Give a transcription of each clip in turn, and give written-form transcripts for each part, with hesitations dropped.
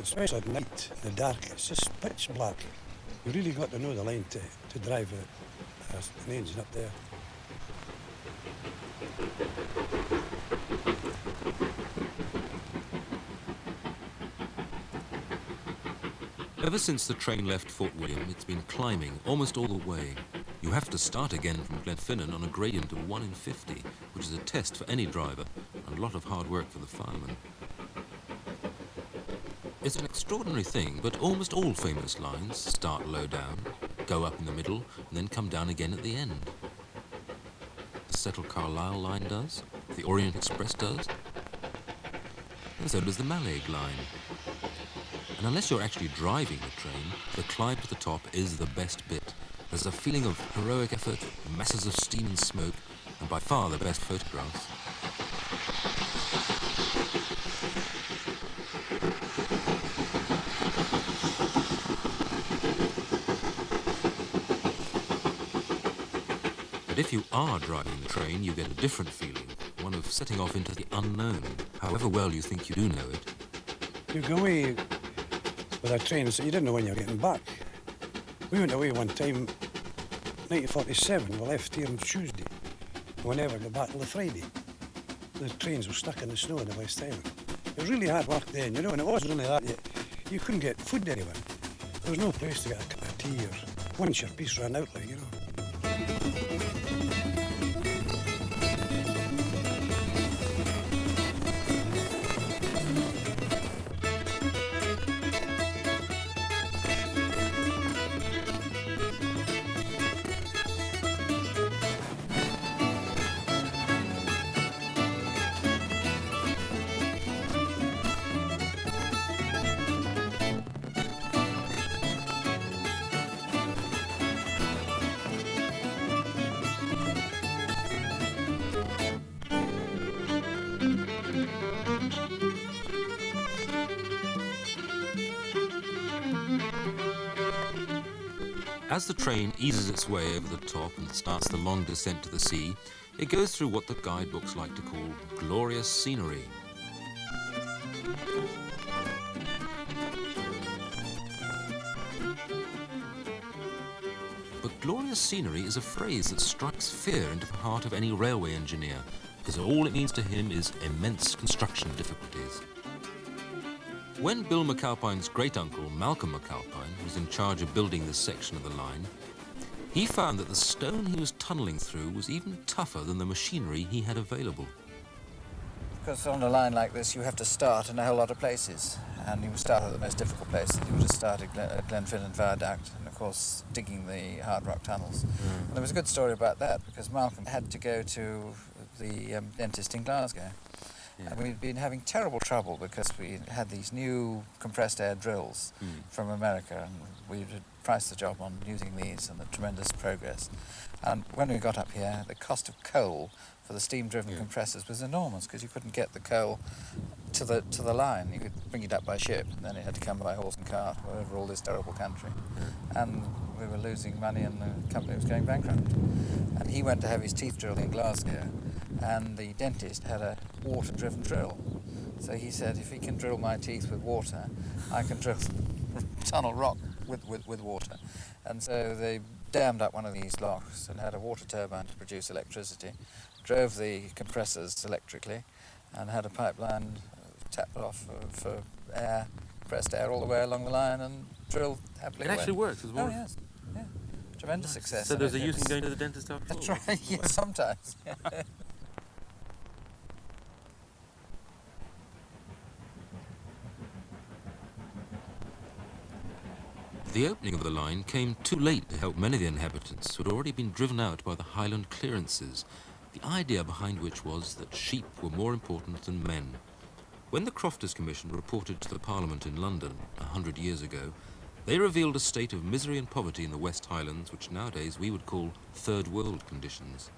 especially at night, in the dark, it's just pitch black. You really got to know the line to drive an engine up there. Ever since the train left Fort William, it's been climbing almost all the way. You have to start again from Glenfinnan on a gradient of 1 in 50, which is a test for any driver and a lot of hard work for the fireman. It's an extraordinary thing, but almost all famous lines start low down, go up in the middle, and then come down again at the end. The Settle Carlisle line does, the Orient Express does, and so does the Mallaig line. And unless you're actually driving the train, the climb to the top is the best bit. There's a feeling of heroic effort, masses of steam and smoke, and by far the best photographs. But if you are driving the train, you get a different feeling, one of setting off into the unknown, however well you think you do know it. You go away with a train, so you didn't know when you were getting back. We went away one time, 1947, we left here on Tuesday. We never got back till the Friday. The trains were stuck in the snow in the West Island. It was really hard work then, you know, and it wasn't only that, you couldn't get food anywhere. There was no place to get a cup of tea or once your piece ran out, like, you know. As the train eases its way over the top and starts the long descent to the sea, it goes through what the guidebooks like to call glorious scenery. But glorious scenery is a phrase that strikes fear into the heart of any railway engineer, because all it means to him is immense construction difficulties. When Bill McAlpine's great-uncle, Malcolm McAlpine, was in charge of building this section of the line, he found that the stone he was tunnelling through was even tougher than the machinery he had available. Because on a line like this, you have to start in a whole lot of places, and you would start at the most difficult places. You would have started at Glenfinnan Viaduct, and of course, digging the hard rock tunnels. And there was a good story about that, because Malcolm had to go to the dentist in Glasgow. Yeah. And we'd been having terrible trouble because we had these new compressed air drills from America, and we had priced the job on using these and the tremendous progress. And when we got up here, the cost of coal for the steam-driven compressors was enormous because you couldn't get the coal to the line. You could bring it up by ship, and then it had to come by horse and cart over all this terrible country. And we were losing money, and the company was going bankrupt. And he went to have his teeth drilled in Glasgow, and the dentist had a water-driven drill. So he said, if he can drill my teeth with water, I can drill tunnel rock with water. And so they dammed up one of these locks and had a water turbine to produce electricity, drove the compressors electrically, and had a pipeline tapped off for air, compressed air all the way along the line, and drilled happily away. It actually works as well. Oh, yes. Yeah. Tremendous success. So there's a use in going to the dentist after all? That's right, yes, sometimes. The opening of the line came too late to help many of the inhabitants who had already been driven out by the Highland clearances, the idea behind which was that sheep were more important than men. When the Crofters Commission reported to the Parliament in London 100 years ago, they revealed a state of misery and poverty in the West Highlands which nowadays we would call third world conditions.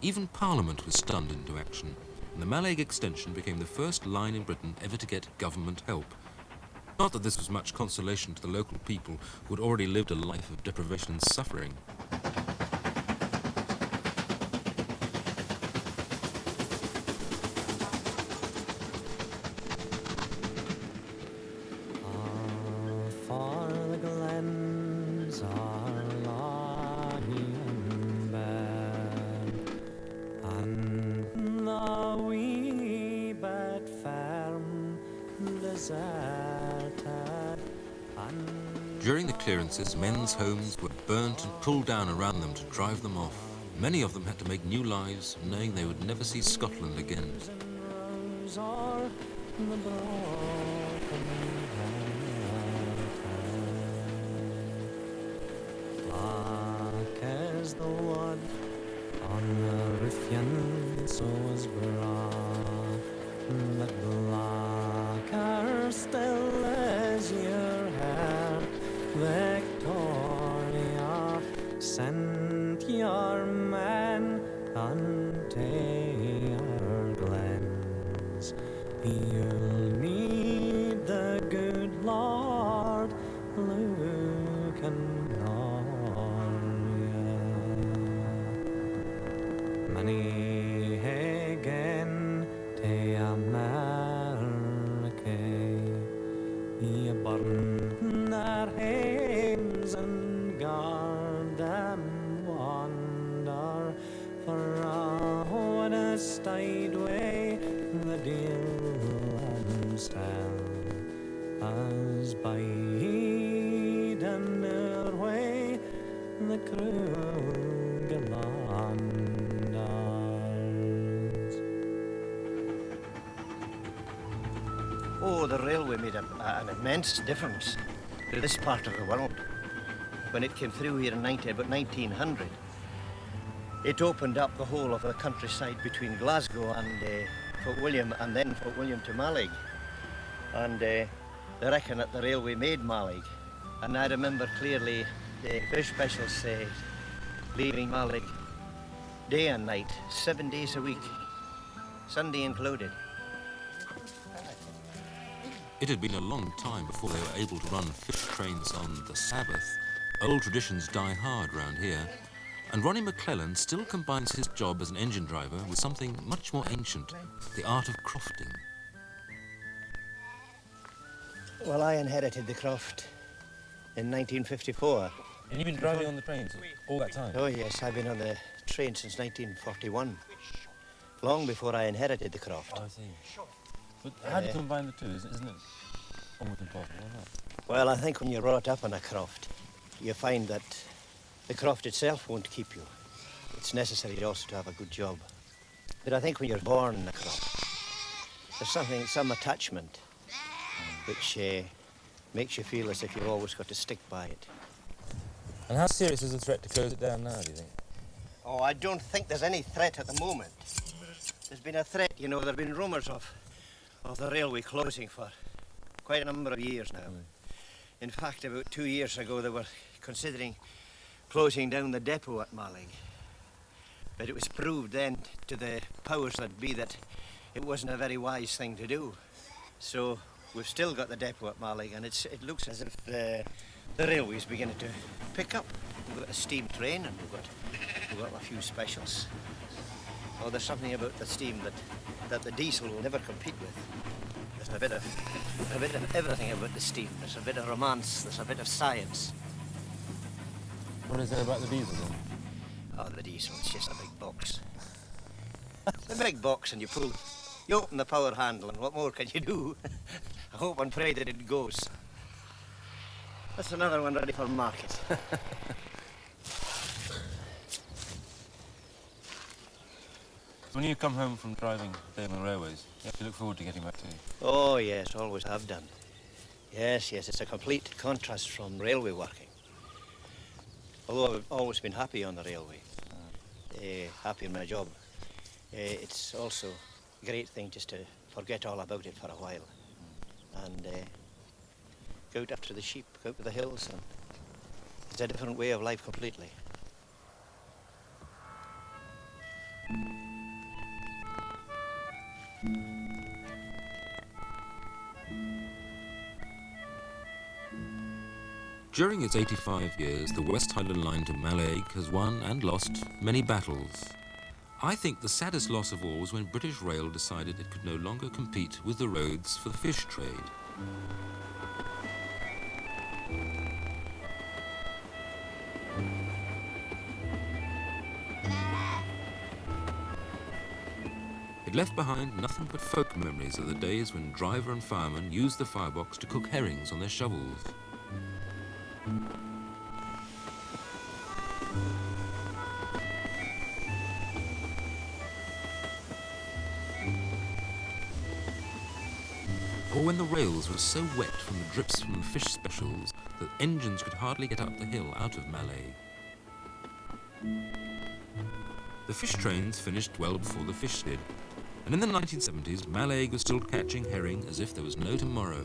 Even Parliament was stunned into action, and the Mallaig extension became the first line in Britain ever to get government help. Not that this was much consolation to the local people who had already lived a life of deprivation and suffering. During the clearances, men's homes were burnt and pulled down around them to drive them off. Many of them had to make new lives, knowing they would never see Scotland again. Black as the wood on the Ruffian, so is broad, but blacker still is your hair. Victoria sent your men unto your glens. You'll need the good Lord looking on you. Many again to America, you burn their homes and guard them wander, for when I stayed away the dealings tell as bide in their way the Krugerlanders. Oh, the railway made an immense difference to this part of the world. When it came through here in about 1900, it opened up the whole of the countryside between Glasgow and Fort William, and then Fort William to Mallig. And they reckon that the railway made Mallig. And I remember clearly the fish specials leaving Mallig day and night, 7 days a week, Sunday included. It had been a long time before they were able to run fish trains on the Sabbath. Old traditions die hard round here, and Ronnie McClellan still combines his job as an engine driver with something much more ancient, the art of crofting. Well, I inherited the croft in 1954. And you've been driving on the trains all that time? Oh yes, I've been on the train since 1941, long before I inherited the croft. Oh, I see. But how do you combine the two? Isn't it almost impossible, or not? Well, I think when you're brought up on a croft, you find that the croft itself won't keep you. It's necessary also to have a good job. But I think when you're born in a croft, there's some attachment which makes you feel as if you've always got to stick by it. And how serious is the threat to close it down now, do you think? Oh, I don't think there's any threat at the moment. There's been a threat, you know, there have been rumours of the railway closing for quite a number of years now. In fact, about 2 years ago, they were considering closing down the depot at Mallig. But it was proved then to the powers that be that it wasn't a very wise thing to do. So we've still got the depot at Mallig, and it looks as if the railway's beginning to pick up. We've got a steam train, and we've got a few specials. Oh, there's something about the steam that the diesel will never compete with. There's a bit of everything about the steam. There's a bit of romance. There's a bit of science. What is there about the diesel then? Oh, the diesel, it's just a big box. The big box, and you open the power handle, and what more can you do? I hope and pray that it goes. That's another one ready for market. When you come home from driving day on the railways, you have to look forward to getting back to you. Oh, yes, always have done. Yes, it's a complete contrast from railway working. Although I've always been happy on the railway, happy in my job, it's also a great thing just to forget all about it for a while and go out after the sheep, go out to the hills, and it's a different way of life completely. During its 85 years, the West Highland Line to Mallaig has won and lost many battles. I think the saddest loss of all was when British Rail decided it could no longer compete with the roads for the fish trade. It left behind nothing but folk memories of the days when driver and fireman used the firebox to cook herrings on their shovels. Or when the rails were so wet from the drips from the fish specials that engines could hardly get up the hill out of Mallaig. The fish trains finished well before the fish did, and in the 1970s, Mallaig was still catching herring as if there was no tomorrow.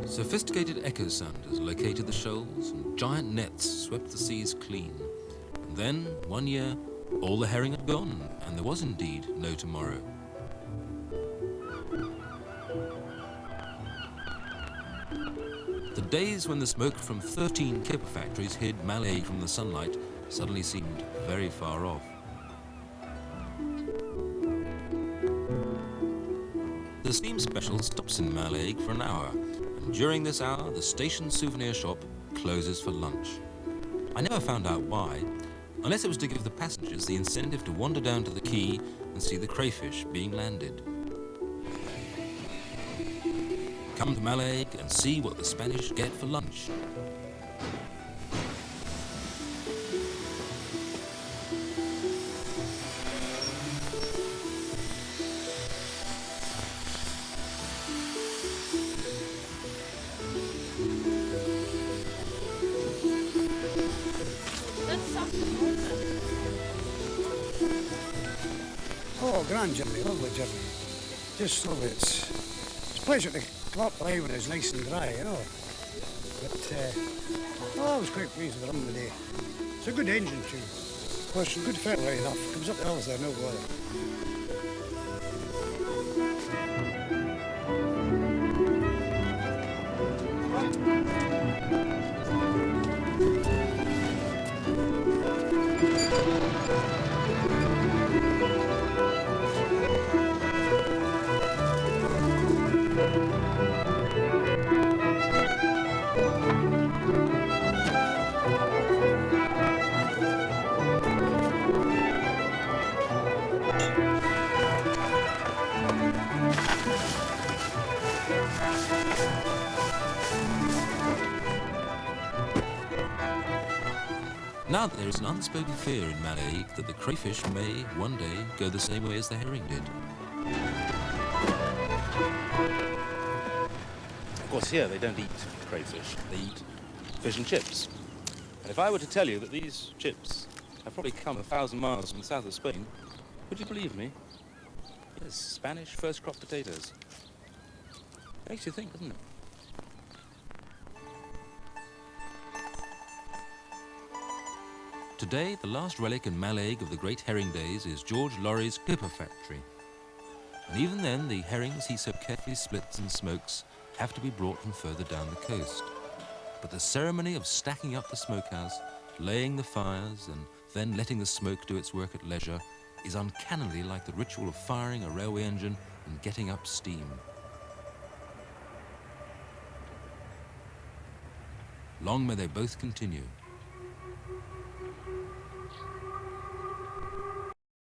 Sophisticated echo sounders located the shoals, and giant nets swept the seas clean. And then, one year, all the herring had gone, and there was indeed no tomorrow. The days when the smoke from 13 kipper factories hid Mallaig from the sunlight suddenly seemed very far off. The steam special stops in Mallaig for an hour, and during this hour the station souvenir shop closes for lunch. I never found out why, unless it was to give the passengers the incentive to wander down to the quay and see the crayfish being landed. Come to Mallaig and see what the Spanish get for lunch. Oh, grand journey, lovely journey. Just so it's a pleasure to come up live when it's nice and dry, you know. But, I was quite pleased with the run of the day. It's a good engine too. Of course, good fertile enough. Comes up the hills there, no bother. Now there is an unspoken fear in Mallaig that the crayfish may, one day, go the same way as the herring did. Of course, here they don't eat crayfish. They eat fish and chips. And if I were to tell you that these chips have probably come 1,000 miles from the south of Spain, would you believe me? Yes, Spanish first crop potatoes. Makes you think, doesn't it? Today, the last relic in Mallaig of the great herring days is George Laurie's kipper factory. And even then, the herrings he so carefully splits and smokes have to be brought from further down the coast. But the ceremony of stacking up the smokehouse, laying the fires, and then letting the smoke do its work at leisure is uncannily like the ritual of firing a railway engine and getting up steam. Long may they both continue.